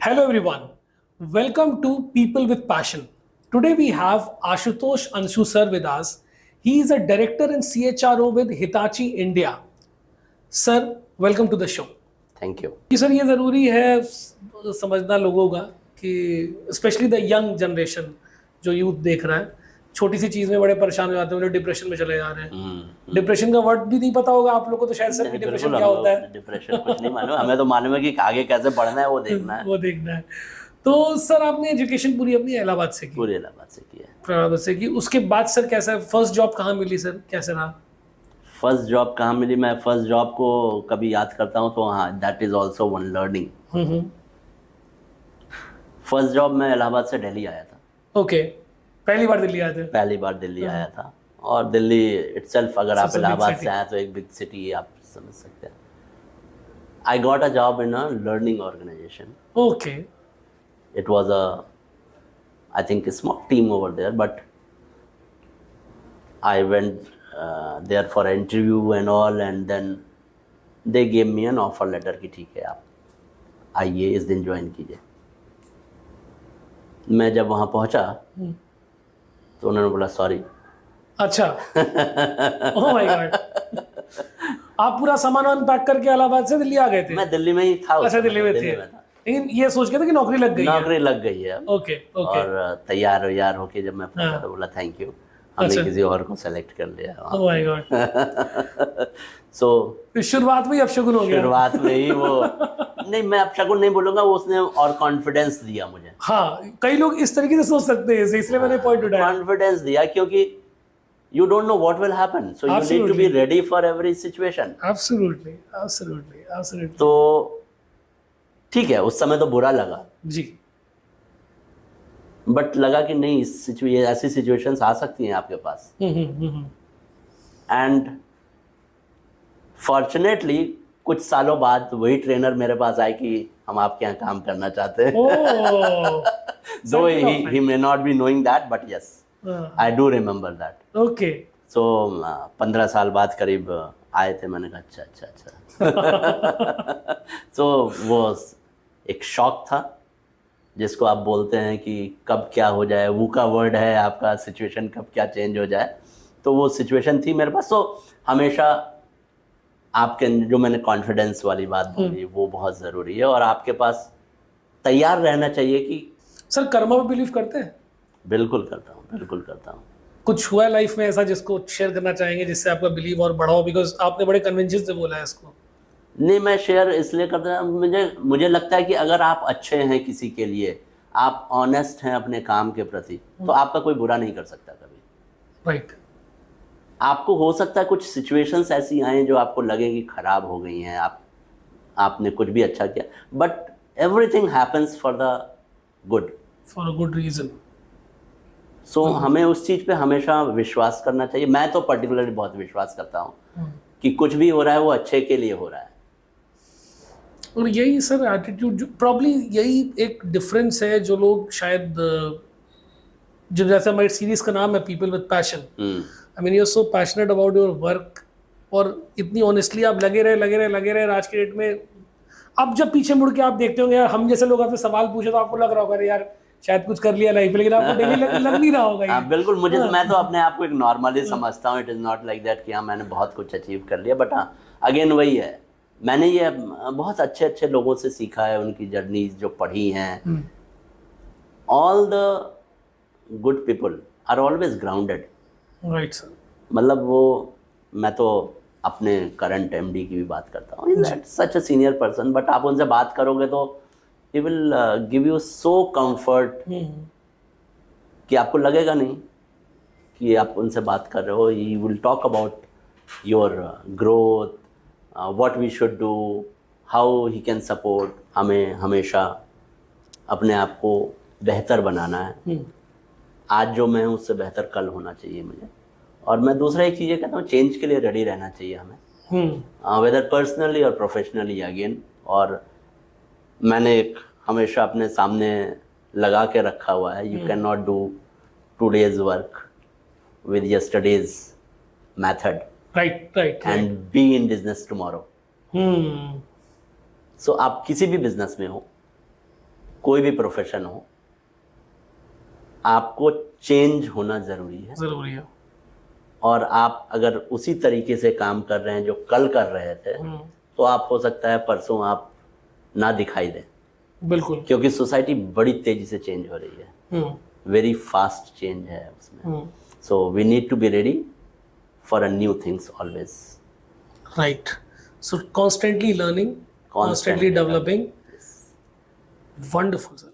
Hello everyone. Welcome to People with Passion. Today we have Ashutosh Anshu sir with us. He is a director and CHRO with Hitachi India. Sir, welcome to the show. Thank you. कि sir ये ज़रूरी है समझना लोगों का कि specially the young generation जो youth देख रहा है, छोटी सी चीज़ में बड़े परेशान हो जाते हैं, उन्हें डिप्रेशन में चले जा रहे हैं। डिप्रेशन का वर्ड भी नहीं पता होगा आप लोगों को, तो शायद सर नहीं, डिप्रेशन बिल्कुल क्या हम होता लोग है डिप्रेशन कुछ नहीं मालूम, हमें तो मालूम है कि आगे कैसे बढ़ना है वो देखना है। वो देखना है। तो सर आपने एजुकेशन पूरी अपनी इलाहाबाद से की, पूरे इलाहाबाद से किया है। इलाहाबाद से की। उसके बाद सर कैसा फर्स्ट जॉब कहाँ मिली सर, कैसे रहा? फर्स्ट जॉब कहाँ मिली, मैं फर्स्ट जॉब को कभी याद करता हूँ तो हाँ, that is also one learning. First job मैं इलाहाबाद से दिल्ली आया था। ओके, पहली बार दिल्ली आए थे? पहली बार दिल्ली आया था। और दिल्ली इटसेल्फ, अगर आप इलाहाबाद से आए तो एक बिग सिटी आप समझ सकते हैं। I got a job in a learning organisation. Okay, It was I think a small team over there, but I went there for an interview and all, and then they gave me an offer letter कि ठीक है आप आइए इस दिन join कीजिए। मैं जब वहाँ पहुँचा तो उन्होंने बोला सॉरी। अच्छा। Oh my God. आप पूरा सामान अनपैक करके इलाहाबाद से दिल्ली आ गए थे? मैं दिल्ली में ही था। अच्छा, दिल्ली में थे, लेकिन ये सोच के था कि नौकरी लग गई है। नौकरी लग गई है। Okay okay. और तैयार होके जब मैं पहुंचा तो बोला थैंक यू, हमने किसी और को सेलेक्ट कर लिया। Oh my God. सो शुरुआत में ही अपशगुन हो गया। शुरुआत में ही वो नहीं, मैं अपशगुन नहीं बोलूंगा, वो उसने और कॉन्फिडेंस दिया मुझे। हाँ, कई लोग इस तरीके से सोच सकते हैं, इसलिए मैंने पॉइंट उठाया। कॉन्फिडेंस दिया क्योंकि you don't know what will happen, so you need to be ready for every situation. Absolutely. तो ठीक है, उस समय तो बुरा लगा जी, बट लगा कि नहीं, ऐसी सिचुएशंस आ सकती हैं आपके पास। एंड फॉर्चुनेटली कुछ सालों बाद वही ट्रेनर मेरे पास आए कि हम आपके यहाँ काम करना चाहते हैं। Though he may not be knowing that, but yes, I do remember that. Okay. So 15 साल बाद करीब आए थे। मैंने कहा अच्छा। So वो एक शॉक था जिसको आप बोलते हैं कि कब क्या हो जाए, वो का वर्ड है आपका, सिचुएशन कब क्या चेंज हो जाए। तो वो सिचुएशन थी मेरे पास। तो हमेशा आपके जो मैंने कॉन्फिडेंस वाली बात बोली वो बहुत ज़रूरी है, और आपके पास तैयार रहना चाहिए कि सर कर्मा पे बिलीव करते हैं? बिल्कुल करता हूँ। कुछ हुआ लाइफ में ऐसा जिसको शेयर करना चाहेंगे जिससे आपका बिलीव और बढ़ाओ? बिकॉज आपने बड़े कन्विंशन से बोला है इसको। नहीं, मैं शेयर इसलिए करता हूँ, मुझे लगता है कि अगर आप अच्छे हैं किसी के लिए, आप ऑनेस्ट हैं अपने काम के प्रति, तो आपका कोई बुरा नहीं कर सकता कभी। राइट। आपको हो सकता है कुछ सिचुएशंस ऐसी आए जो आपको लगे कि खराब हो गई हैं, आपने कुछ भी अच्छा किया, but everything happens for the good, for a good reason. So हमें उस चीज़ पे हमेशा विश्वास करना चाहिए। मैं तो पर्टिकुलरली बहुत विश्वास करता हूँ कि कुछ भी हो रहा है वो अच्छे के लिए हो रहा है। और यही सर एटीट्यूड, प्रॉब्ली यही एक डिफरेंस है जो लोग शायद, जो जैसे हमारी सीरीज का नाम है people with passion, I mean you are so passionate about your work, और इतनी ऑनेस्टली आप लगे रहे आज के डेट में। अब जब पीछे मुड़ के आप देखते होंगे, यार हम जैसे लोग आपसे सवाल पूछे तो आपको लग रहा होगा यार शायद कुछ कर लिया लाइफ में, लेकिन आपको डेली लग नहीं रहा होगा। बिल्कुल, मैं तो अपने आप को एक नॉर्मली समझता हूँ। It is not like that कि हाँ मैंने बहुत कुछ अचीव कर लिया, बट हाँ अगेन वही है, मैंने ये बहुत अच्छे लोगों से सीखा है, उनकी जर्नीज जो पढ़ी हैं। All the good people are always grounded. Right sir. मतलब वो, मैं तो अपने करंट एमडी की भी बात करता हूँ, सच अ सीनियर पर्सन, बट आप उनसे बात करोगे तो he will give you so comfort कि आपको लगेगा नहीं कि आप उनसे बात कर रहे हो। he will talk about your growth, what we should do, how he can support। हमें हमेशा अपने आप को बेहतर बनाना है। आज जो मैं हूँ उससे बेहतर कल होना चाहिए मुझे। और मैं दूसरा एक चीज़ ये कहता हूँ, चेंज के लिए रेडी रहना चाहिए हमें, वेदर पर्सनली और प्रोफेशनली अगेन। और मैंने एक हमेशा अपने सामने लगा के रखा हुआ है, you can not do today's work with yesterday's method, right, and be in business tomorrow. So आप किसी भी बिजनेस में हो, कोई भी प्रोफेशन हो, आपको चेंज होना ज़रूरी है। जरूरी है। और आप अगर उसी तरीके से काम कर रहे हैं जो कल कर रहे थे, तो आप हो सकता है परसों आप ना दिखाई दें, बिल्कुल। क्योंकि सोसाइटी बड़ी तेज़ी से चेंज हो रही है, वेरी फास्ट चेंज है उसमें। So we need to be ready for a new things always. Right. So constantly learning, constantly developing. Wonderful sir.